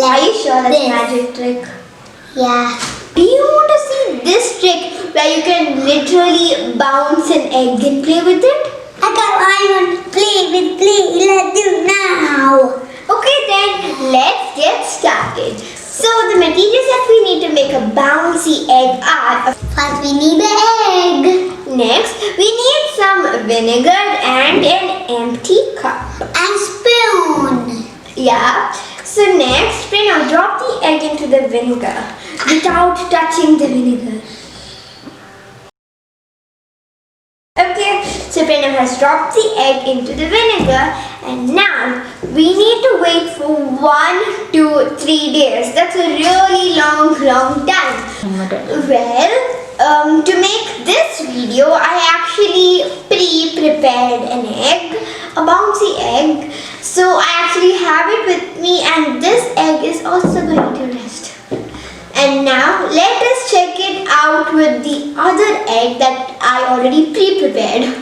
Are you sure that's this. magic trick? Yeah. Do you want to see this trick where you can literally bounce an egg and play with it? I want to play with play. Let's do now. Okay then, let's get started. So the materials that we need to make a bouncy egg are: First we need the egg. next, we need some vinegar and an empty cup. And spoon. Yeah. So next, Pranav, drop the egg into the vinegar without touching the vinegar. Okay, so Pranav has dropped the egg into the vinegar, and now we need to wait for 1 to 3 days. That's a really long time. Well, to make this video, I actually pre-prepared an egg, a bouncy egg. So I actually have it with me, and this egg is also going to rest. And now let us check it out with the other egg that I already pre-prepared.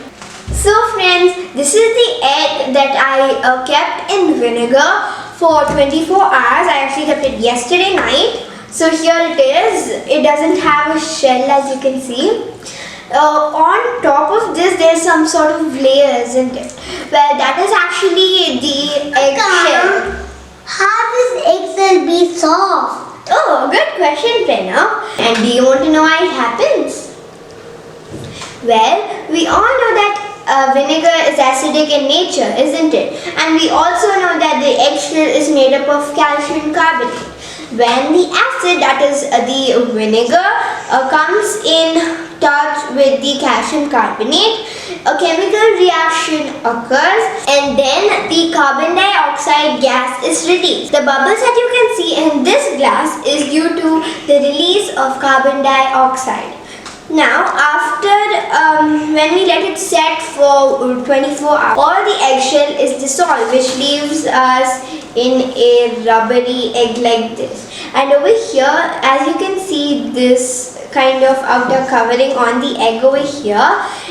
So friends, this is the egg that I kept in vinegar for 24 hours. I actually kept it yesterday night. So here it is. It doesn't have a shell, as you can see. On top of this, there's some sort of layer, isn't it? Well, that is actually the egg shell. How does egg shell be soft? Oh, good question, Pranav. And do you want to know why it happens? Well, we all know that vinegar is acidic in nature, isn't it? And we also know that the eggshell is made up of calcium carbonate. When the acid, that is the vinegar, comes in touch with the calcium carbonate, a chemical reaction occurs, and then the carbon dioxide gas is released. The bubbles that you can see in this glass is due to the release of carbon dioxide. Now, after when we let it set for 24 hours, all the eggshell is dissolved, which leaves us in a rubbery egg like this. And over here, as you can see, this kind of outer covering on the egg over here,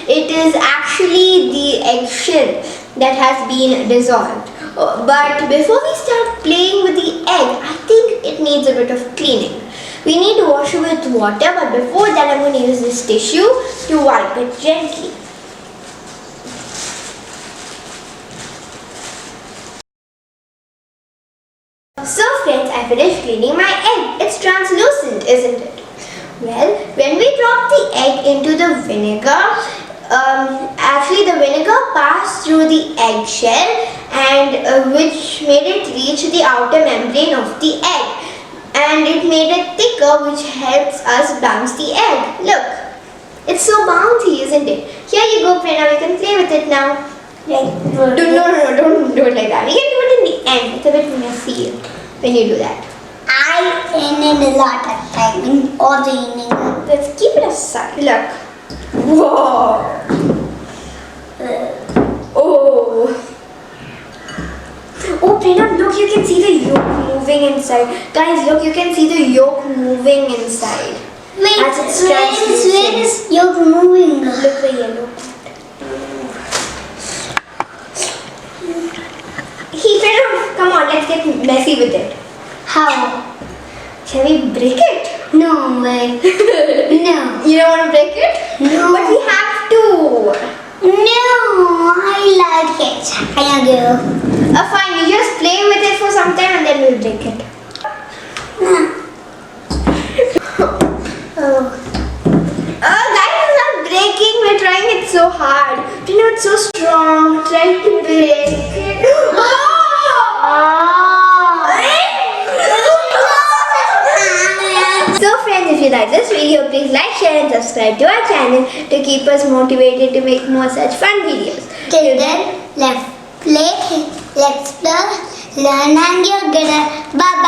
it is actually the eggshell that has been dissolved. But before we start playing with the egg, I think it needs a bit of cleaning. We need to wash it with water, but before that I'm going to use this tissue to wipe it gently. So friends, I finished cleaning my egg. It's translucent, isn't it? Well, when we drop the egg into the vinegar, actually the vinegar passed through the eggshell and which made it reach the outer membrane of the egg. And it made it thicker, which helps us bounce the egg. Look, it's so bouncy, isn't it? Here you go, Pranav, you can play with it now. No, don't do it like that. You can do it in the end. It's a bit messy when you do that. I ended a lot of time in all the evening. Let's keep it aside. Look. Whoa. Oh. Oh, Pranav, look, you can see the yolk moving inside. Guys, look, you can see the yolk moving inside. Wait, as it's where is yolk moving? Look the yellow part. Hey, Pranav, come on, let's get messy with it. How? Shall we break it? No way. No. You don't want to break it? No. But we have to. No, I like it. I agree. Fine, you just play with it for some time and then we'll break it. Guys, it's not breaking. We're trying it so hard. You know, it's so strong. Try to break it. So friends, if you like this video, please like, share and subscribe to our channel to keep us motivated to make more such fun videos. Till then, let's play, let's learn, and get better. Bye.